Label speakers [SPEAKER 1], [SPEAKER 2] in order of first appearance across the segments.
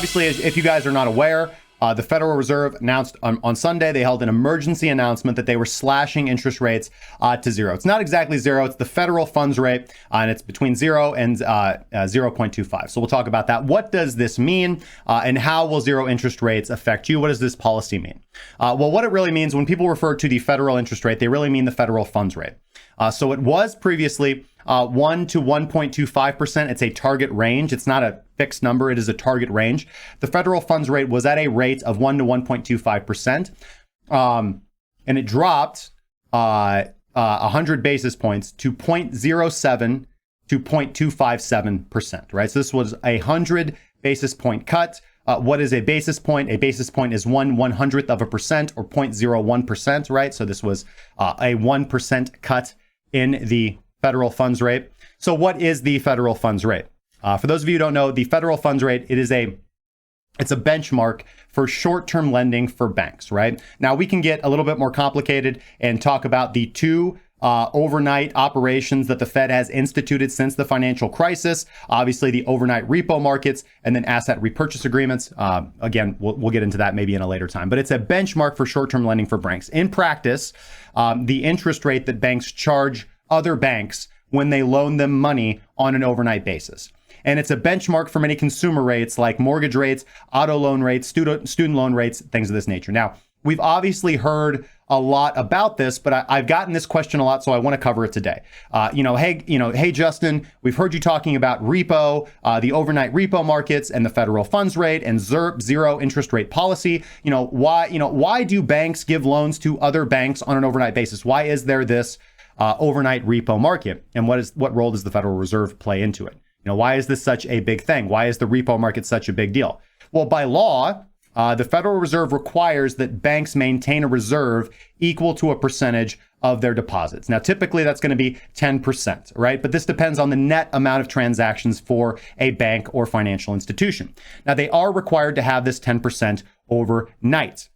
[SPEAKER 1] obviously, if you guys are not aware, the Federal Reserve announced on Sunday, they held an emergency announcement that they were slashing interest rates to zero. It's not exactly zero. It's the federal funds rate, and it's between 0 and 0.25. So we'll talk about that. What does this mean, and how will zero interest rates affect you? What does this policy mean? Well, what it really means, when people refer to the federal interest rate, they really mean the federal funds rate. So it was previously 1 to 1.25%. It's a target range. It's not a fixed number. It is a target range. The federal funds rate was at a rate of 1 to 1.25%. And it dropped 100 basis points to 0.07 to 0.257%, right? So this was a 100 basis point cut. What is a basis point? A basis point is 1/100th of a percent, or 0.01%, right? So this was a 1% cut in the federal funds rate. So what is the federal funds rate? For those of you who don't know, the federal funds rate, it's a benchmark for short-term lending for banks, right? Now we can get a little bit more complicated and talk about the two overnight operations that the Fed has instituted since the financial crisis. Obviously, the overnight repo markets and then asset repurchase agreements. Again, we'll get into that maybe in a later time, but it's a benchmark for short-term lending for banks. In practice, the interest rate that banks charge other banks when they loan them money on an overnight basis. And it's a benchmark for many consumer rates like mortgage rates, auto loan rates, student loan rates, things of this nature. Now, we've obviously heard a lot about this, but I've gotten this question a lot, so I want to cover it today. Hey, Justin, we've heard you talking about repo, the overnight repo markets, and the federal funds rate, and zero interest rate policy. Why do banks give loans to other banks on an overnight basis? Why is there this overnight repo market, and what role does the Federal Reserve play into it? Why is this such a big thing? Why is the repo market such a big deal? Well, by law, the Federal Reserve requires that banks maintain a reserve equal to a percentage of their deposits. Now, typically that's going to be 10%, right? But this depends on the net amount of transactions for a bank or financial institution. Now, they are required to have this 10% overnight.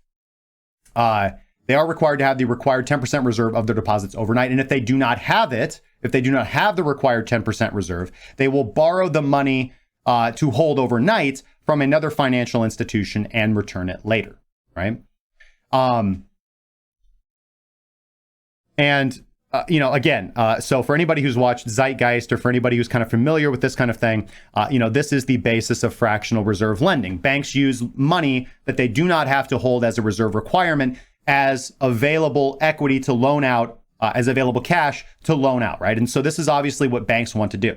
[SPEAKER 1] They are required to have the required 10% reserve of their deposits overnight. And if they do not have it, if they do not have the required 10% reserve, they will borrow the money to hold overnight from another financial institution and return it later, right? So for anybody who's watched Zeitgeist, or for anybody who's kind of familiar with this kind of thing, this is the basis of fractional reserve lending. Banks use money that they do not have to hold as a reserve requirement as available equity to loan out, as available cash to loan out, right? And so this is obviously what banks want to do.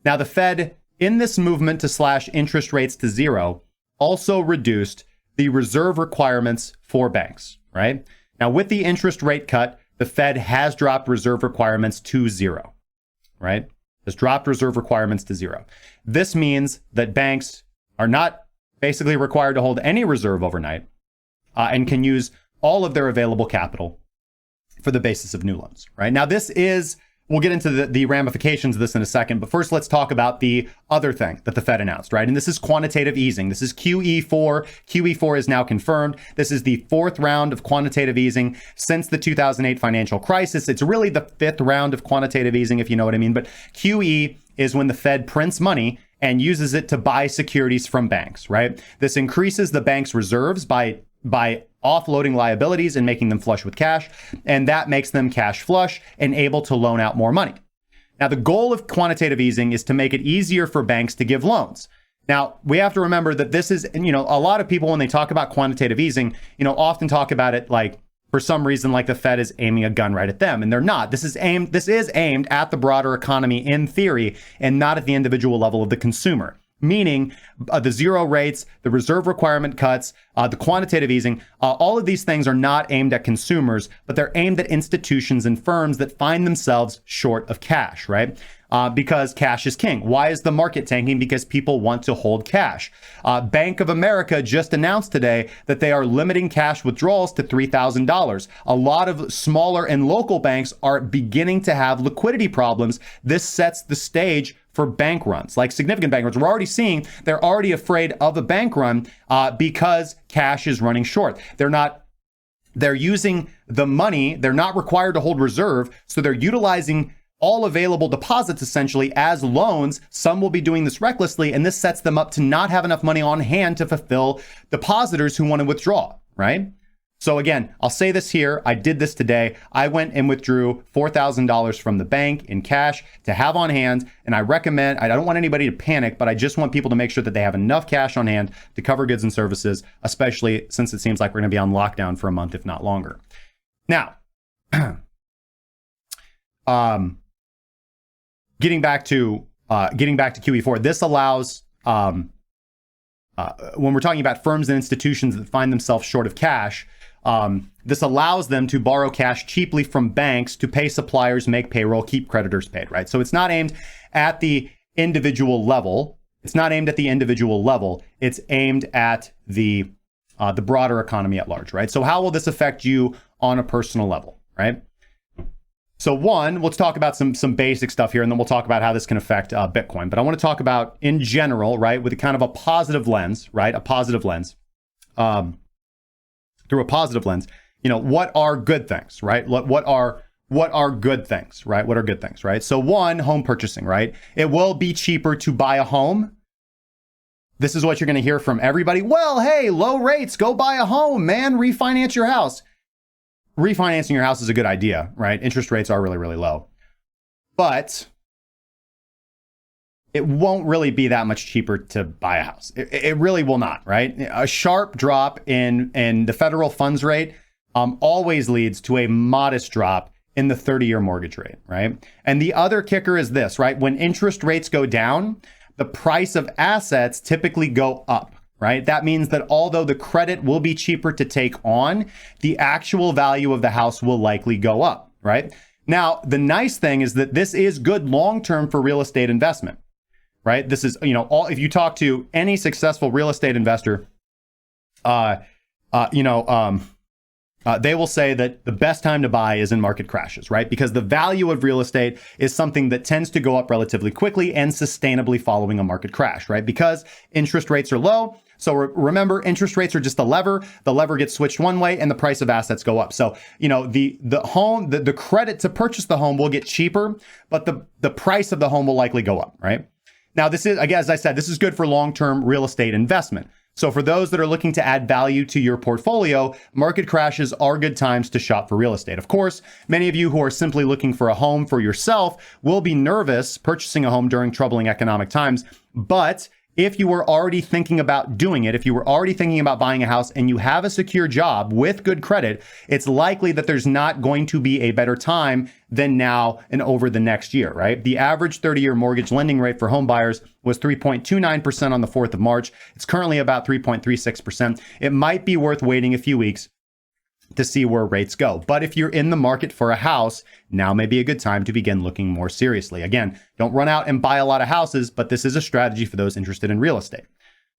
[SPEAKER 1] Now, the Fed, in this movement to slash interest rates to zero, also reduced the reserve requirements for banks, right? Now, with the interest rate cut, the Fed has dropped reserve requirements to zero, right? Has dropped reserve requirements to zero. This means that banks are not basically required to hold any reserve overnight and can use all of their available capital for the basis of new loans, right? Now, we'll get into the ramifications of this in a second, but first let's talk about the other thing that the Fed announced, right? And this is quantitative easing. This is QE4. QE4 is now confirmed. This is the fourth round of quantitative easing since the 2008 financial crisis. It's really the fifth round of quantitative easing, if you know what I mean. But QE is when the Fed prints money and uses it to buy securities from banks, right? This increases the bank's reserves by offloading liabilities and making them flush with cash, and that makes them cash flush and able to loan out more money. Now, the goal of quantitative easing is to make it easier for banks to give loans. Now, we have to remember that this is, a lot of people, when they talk about quantitative easing, often talk about it like, for some reason, like the Fed is aiming a gun right at them, and they're not. This is aimed at the broader economy in theory, and not at the individual level of the consumer. Meaning the zero rates, the reserve requirement cuts, the quantitative easing, all of these things are not aimed at consumers, but they're aimed at institutions and firms that find themselves short of cash, right? Because cash is king. Why is the market tanking? Because people want to hold cash. Bank of America just announced today that they are limiting cash withdrawals to $3,000. A lot of smaller and local banks are beginning to have liquidity problems. This sets the stage for bank runs, like significant bank runs. We're already seeing they're already afraid of a bank run because cash is running short. They're using the money. They're not required to hold reserve. So they're utilizing all available deposits essentially as loans. Some will be doing this recklessly, and this sets them up to not have enough money on hand to fulfill depositors who want to withdraw, right? So again, I'll say this here. I did this today. I went and withdrew $4,000 from the bank in cash to have on hand. And I recommend, I don't want anybody to panic, but I just want people to make sure that they have enough cash on hand to cover goods and services, especially since it seems like we're going to be on lockdown for a month, if not longer. Now, getting back to QE4, this allows, when we're talking about firms and institutions that find themselves short of cash, this allows them to borrow cash cheaply from banks to pay suppliers, make payroll, keep creditors paid, right? So it's not aimed at the individual level. It's aimed at the broader economy at large, right? So how will this affect you on a personal level, right? So one, let's talk about some basic stuff here, and then we'll talk about how this can affect Bitcoin. But I want to talk about in general, right, with a kind of a positive lens, right? Through a positive lens, what are good things, right? What are good things, right? What are good things, right? So one, home purchasing, right? It will be cheaper to buy a home. This is what you're going to hear from everybody. Well, hey, low rates, go buy a home, man, refinance your house. Refinancing your house is a good idea, right? Interest rates are really, really low, but it won't really be that much cheaper to buy a house. It really will not, right? A sharp drop in the federal funds rate always leads to a modest drop in the 30-year mortgage rate, right? And the other kicker is this, right? When interest rates go down, the price of assets typically go up, right? That means that although the credit will be cheaper to take on, the actual value of the house will likely go up, right? Now, the nice thing is that this is good long-term for real estate investment. Right? This is, if you talk to any successful real estate investor, they will say that the best time to buy is in market crashes, right? Because the value of real estate is something that tends to go up relatively quickly and sustainably following a market crash, right? Because interest rates are low. So remember, interest rates are just a lever. The lever gets switched one way and the price of assets go up. So, the credit to purchase the home will get cheaper, but the price of the home will likely go up, right? Now, this is, again, as I said, this is good for long-term real estate investment. So for those that are looking to add value to your portfolio, market crashes are good times to shop for real estate. Of course, many of you who are simply looking for a home for yourself will be nervous purchasing a home during troubling economic times. But if you were already thinking about doing it, if you were already thinking about buying a house and you have a secure job with good credit, it's likely that there's not going to be a better time than now and over the next year, right? The average 30-year mortgage lending rate for home buyers was 3.29% on the 4th of March. It's currently about 3.36%. It might be worth waiting a few weeks to see where rates go. But if you're in the market for a house, now may be a good time to begin looking more seriously. Again, don't run out and buy a lot of houses, but this is a strategy for those interested in real estate.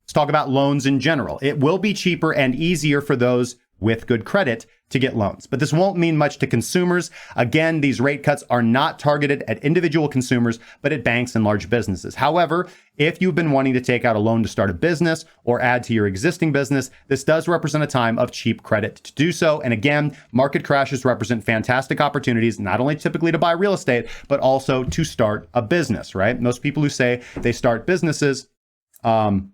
[SPEAKER 1] Let's talk about loans in general. It will be cheaper and easier for those with good credit to get loans, but this won't mean much to consumers. Again, these rate cuts are not targeted at individual consumers, but at banks and large businesses. However, if you've been wanting to take out a loan to start a business or add to your existing business, this does represent a time of cheap credit to do so. And again, market crashes represent fantastic opportunities, not only typically to buy real estate, but also to start a business, right? Most people who say they start businesses in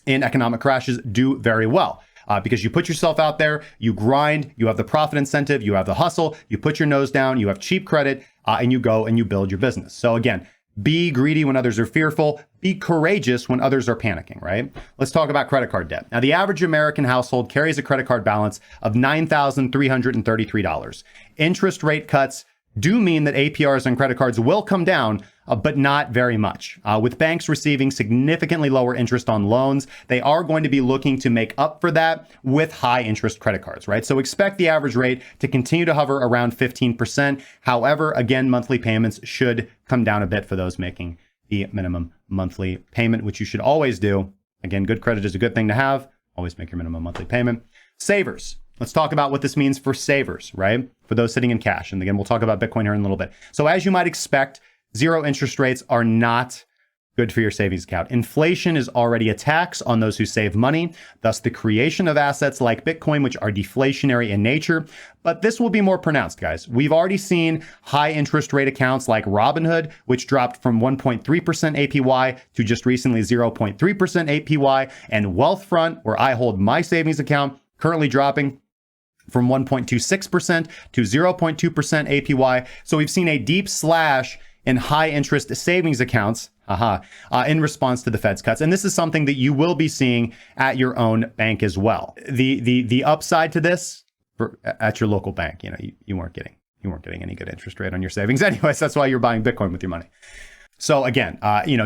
[SPEAKER 1] economic crashes do very well. Because you put yourself out there, you grind, you have the profit incentive, you have the hustle, you put your nose down, you have cheap credit, and you go and you build your business. So again, be greedy when others are fearful, be courageous when others are panicking, right? Let's talk about credit card debt. Now, the average American household carries a credit card balance of $9,333. Interest rate cuts do mean that APRs on credit cards will come down, but not very much. With banks receiving significantly lower interest on loans, they are going to be looking to make up for that with high interest credit cards, right? So expect the average rate to continue to hover around 15%. However, again, monthly payments should come down a bit for those making the minimum monthly payment, which you should always do. Again, good credit is a good thing to have. Always make your minimum monthly payment. Savers. Let's talk about what this means for savers, right? For those sitting in cash. And again, we'll talk about Bitcoin here in a little bit. So as you might expect, zero interest rates are not good for your savings account. Inflation is already a tax on those who save money, thus the creation of assets like Bitcoin, which are deflationary in nature. But this will be more pronounced, guys. We've already seen high interest rate accounts like Robinhood, which dropped from 1.3% APY to just recently 0.3% APY, and Wealthfront, where I hold my savings account, currently dropping from 1.26% to 0.2% APY. So we've seen a deep slash in high interest savings accounts in response to the Fed's cuts. And this is something that you will be seeing at your own bank as well. The upside to this at your local bank, you weren't getting any good interest rate on your savings anyways. That's why you're buying Bitcoin with your money. So again,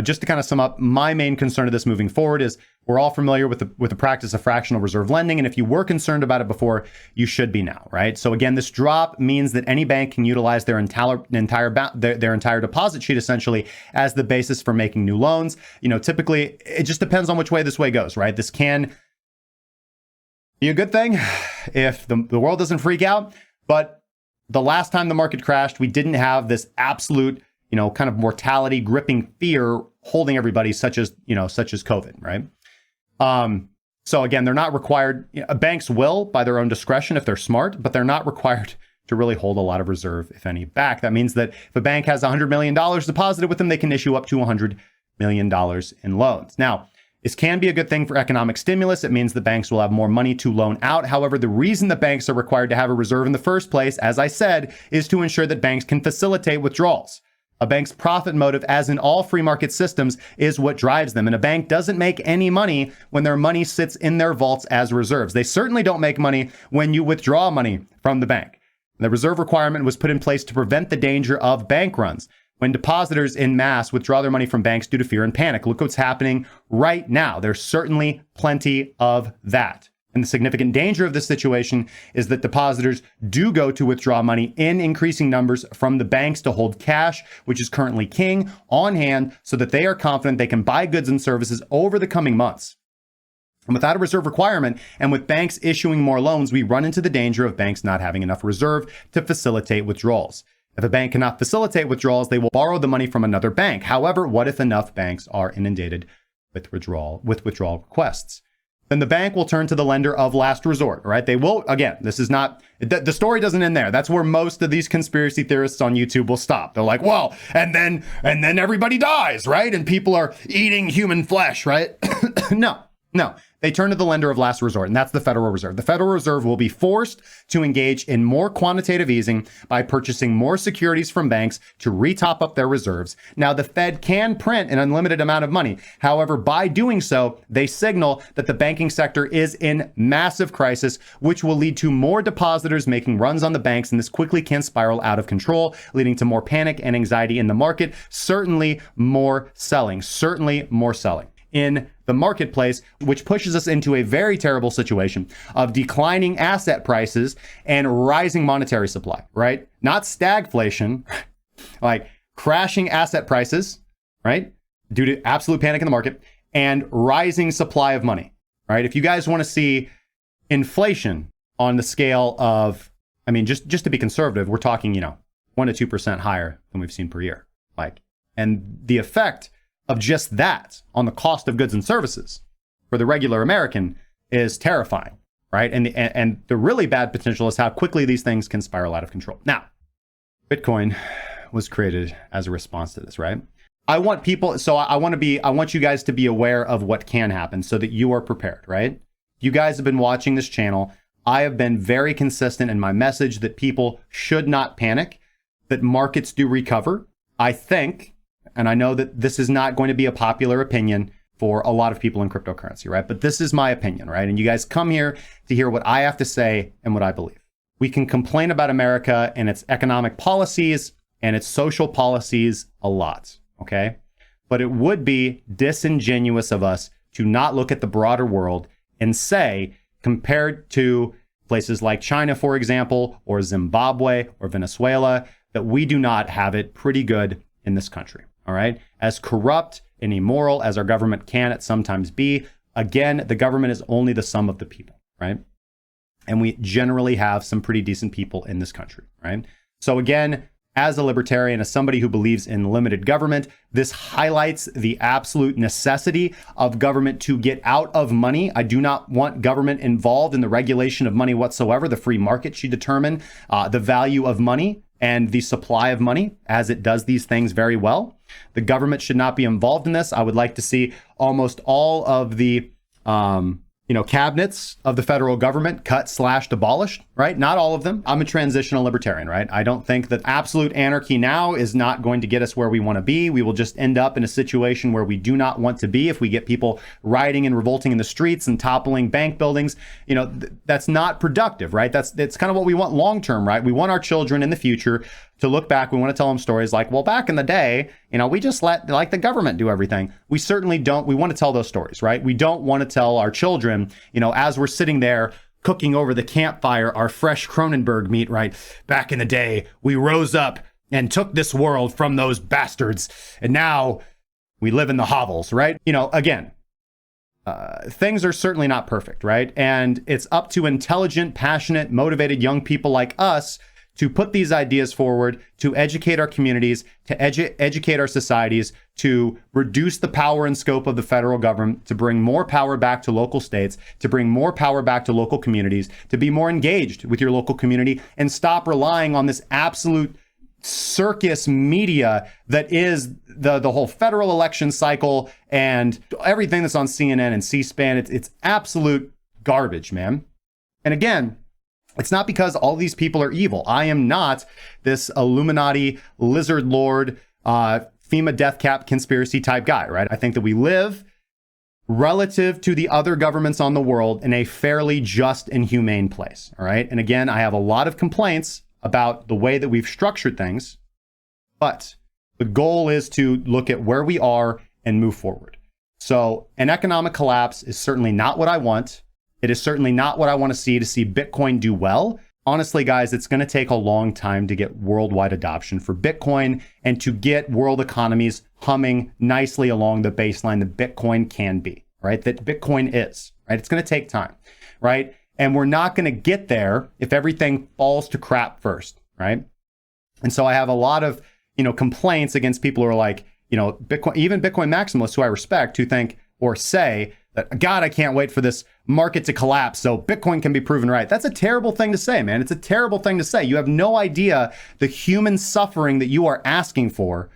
[SPEAKER 1] just to kind of sum up, my main concern of this moving forward is we're all familiar with the practice of fractional reserve lending. And if you were concerned about it before, you should be now, right? So again, this drop means that any bank can utilize their entire deposit sheet essentially as the basis for making new loans. Typically it just depends on which way this way goes, right? This can be a good thing if the world doesn't freak out. But the last time the market crashed, we didn't have this absolute kind of mortality gripping fear holding everybody, such as COVID, right? So again, they're not required. Banks will, by their own discretion, if they're smart, but they're not required to really hold a lot of reserve, if any, back. That means that if a bank has $100 million deposited with them, they can issue up to $100 million in loans. Now, this can be a good thing for economic stimulus. It means the banks will have more money to loan out. However, the reason the banks are required to have a reserve in the first place, as I said, is to ensure that banks can facilitate withdrawals. A bank's profit motive, as in all free market systems, is what drives them. And a bank doesn't make any money when their money sits in their vaults as reserves. They certainly don't make money when you withdraw money from the bank. The reserve requirement was put in place to prevent the danger of bank runs, when depositors en masse withdraw their money from banks due to fear and panic. Look what's happening right now. There's certainly plenty of that. And the significant danger of this situation is that depositors do go to withdraw money in increasing numbers from the banks to hold cash, which is currently king, on hand, so that they are confident they can buy goods and services over the coming months. And without a reserve requirement, and with banks issuing more loans, we run into the danger of banks not having enough reserve to facilitate withdrawals. If a bank cannot facilitate withdrawals, they will borrow the money from another bank. However, what if enough banks are inundated with withdrawal requests? Then the bank will turn to the lender of last resort, right? They will, again, this is not, the story doesn't end there. That's where most of these conspiracy theorists on YouTube will stop. They're like, well, and then everybody dies, right? And people are eating human flesh, right? No. They turn to the lender of last resort, and that's the Federal Reserve. The Federal Reserve will be forced to engage in more quantitative easing by purchasing more securities from banks to retop up their reserves. Now, the Fed can print an unlimited amount of money. However, by doing so, they signal that the banking sector is in massive crisis, which will lead to more depositors making runs on the banks, and this quickly can spiral out of control, leading to more panic and anxiety in the market. Certainly more selling in the marketplace, which pushes us into a very terrible situation of declining asset prices and rising monetary supply, right? Not stagflation, like crashing asset prices, right? Due to absolute panic in the market, and rising supply of money, right? If you guys want to see inflation on the scale of, just to be conservative, we're talking, 1% to 2% higher than we've seen per year. And the effect of just that on the cost of goods and services for the regular American is terrifying, right? And the really bad potential is how quickly these things can spiral out of control. Now, Bitcoin was created as a response to this, right? I want you guys to be aware of what can happen so that you are prepared, right? You guys have been watching this channel. I have been very consistent in my message that people should not panic, that markets do recover. I think, and I know that this is not going to be a popular opinion for a lot of people in cryptocurrency, right? But this is my opinion, right? And you guys come here to hear what I have to say and what I believe. We can complain about America and its economic policies and its social policies a lot, okay? But it would be disingenuous of us to not look at the broader world and say, compared to places like China, for example, or Zimbabwe or Venezuela, that we do not have it pretty good in this country. All right. As corrupt and immoral as our government can at sometimes be, again, the government is only the sum of the people, right? And we generally have some pretty decent people in this country, right? So again, as a libertarian, as somebody who believes in limited government, this highlights the absolute necessity of government to get out of money. I do not want government involved in the regulation of money whatsoever. The free market should determine the value of money and the supply of money, as it does these things very well. The government should not be involved in this. I would like to see almost all of the cabinets of the federal government cut, slashed, abolished, right? Not all of them. I'm a transitional libertarian, right? I don't think that absolute anarchy now is not going to get us where we want to be. We will just end up in a situation where we do not want to be if we get people rioting and revolting in the streets and toppling bank buildings. That's not productive, right? That's kind of what we want long term, right? We want our children in the future to look back. We want to tell them stories like, well, back in the day, we just let the government do everything. We certainly don't. We want to tell those stories, right? We don't want to tell our children, as we're sitting there cooking over the campfire, our fresh Cronenberg meat, right? Back in the day, we rose up and took this world from those bastards. And now we live in the hovels, right? Again, things are certainly not perfect, right? And it's up to intelligent, passionate, motivated young people like us to put these ideas forward, to educate our communities, to educate our societies, to reduce the power and scope of the federal government, to bring more power back to local states, to bring more power back to local communities, to be more engaged with your local community, and stop relying on this absolute circus media that is the whole federal election cycle and everything that's on CNN and C-SPAN. It's absolute garbage, man. And again, it's not because all these people are evil. I am not this Illuminati, lizard lord, FEMA death cap conspiracy type guy, right? I think that we live relative to the other governments on the world in a fairly just and humane place, all right? And again, I have a lot of complaints about the way that we've structured things, but the goal is to look at where we are and move forward. So an economic collapse is certainly not what I want. It is certainly not what I want to see Bitcoin do well. Honestly, guys, it's going to take a long time to get worldwide adoption for Bitcoin and to get world economies humming nicely along the baseline that Bitcoin can be, right? That Bitcoin is, right? It's going to take time, right? And we're not going to get there if everything falls to crap first, right? And so I have a lot of, complaints against people who are like, Bitcoin, even Bitcoin maximalists who I respect, who think or say that, God, I can't wait for this market to collapse so Bitcoin can be proven right. That's a terrible thing to say, man. It's a terrible thing to say. You have no idea the human suffering that you are asking for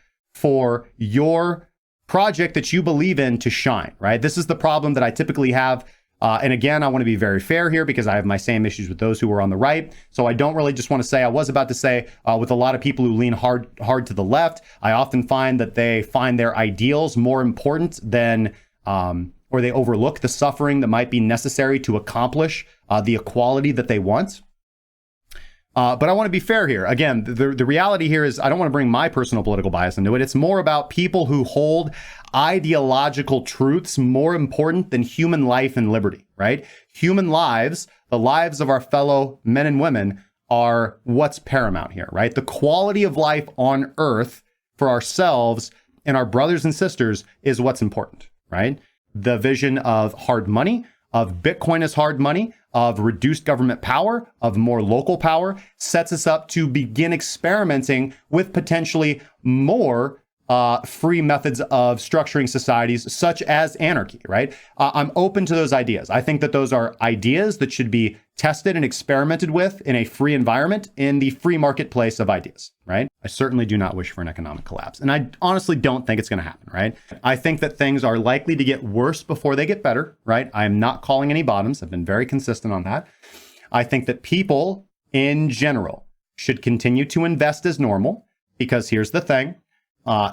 [SPEAKER 1] your project that you believe in to shine, right? This is the problem that I typically have. And again, I want to be very fair here because I have my same issues with those who are on the right. So I don't really just want to say, I was about to say, with a lot of people who lean hard to the left, I often find that they find their ideals more important than, or they overlook the suffering that might be necessary to accomplish the equality that they want. But I want to be fair here. Again, the reality here is I don't want to bring my personal political bias into it. It's more about people who hold ideological truths more important than human life and liberty, right? Human lives, the lives of our fellow men and women, are what's paramount here, right? The quality of life on Earth for ourselves and our brothers and sisters is what's important, right? The vision of hard money, of Bitcoin as hard money, of reduced government power, of more local power, sets us up to begin experimenting with potentially more free methods of structuring societies, such as anarchy, right? I'm open to those ideas. I think that those are ideas that should be tested and experimented with in a free environment, in the free marketplace of ideas, right? I certainly do not wish for an economic collapse. And I honestly don't think it's going to happen, right? I think that things are likely to get worse before they get better, right? I am not calling any bottoms. I've been very consistent on that. I think that people in general should continue to invest as normal, because here's the thing.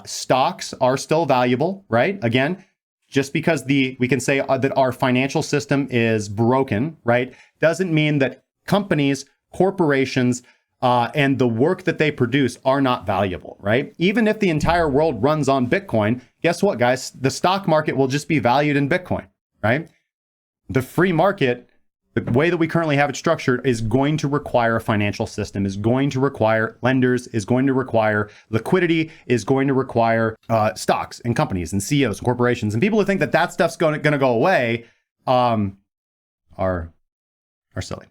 [SPEAKER 1] Stocks are still valuable, right? Again, just because we can say that our financial system is broken, right, doesn't mean that companies, corporations, and the work that they produce are not valuable, right? Even if the entire world runs on Bitcoin, guess what, guys? The stock market will just be valued in Bitcoin, right? The free market, the way that we currently have it structured, is going to require a financial system, is going to require lenders, is going to require liquidity, is going to require stocks and companies and CEOs and corporations. And people who think that that stuff's going to go away are silly.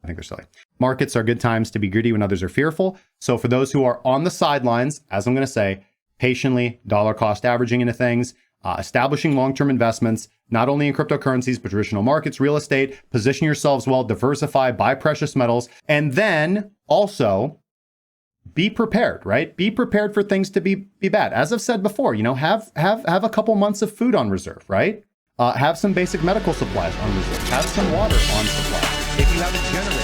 [SPEAKER 1] I think they're silly. Markets are good times to be greedy when others are fearful. So for those who are on the sidelines, as I'm going to say, patiently dollar cost averaging into things, establishing long-term investments, not only in cryptocurrencies, but traditional markets, real estate, position yourselves well, diversify, buy precious metals, and then also be prepared, right? Be prepared for things to be bad. As I've said before, have a couple months of food on reserve, right? Have some basic medical supplies on reserve. Have some water on supply. If you have a generator,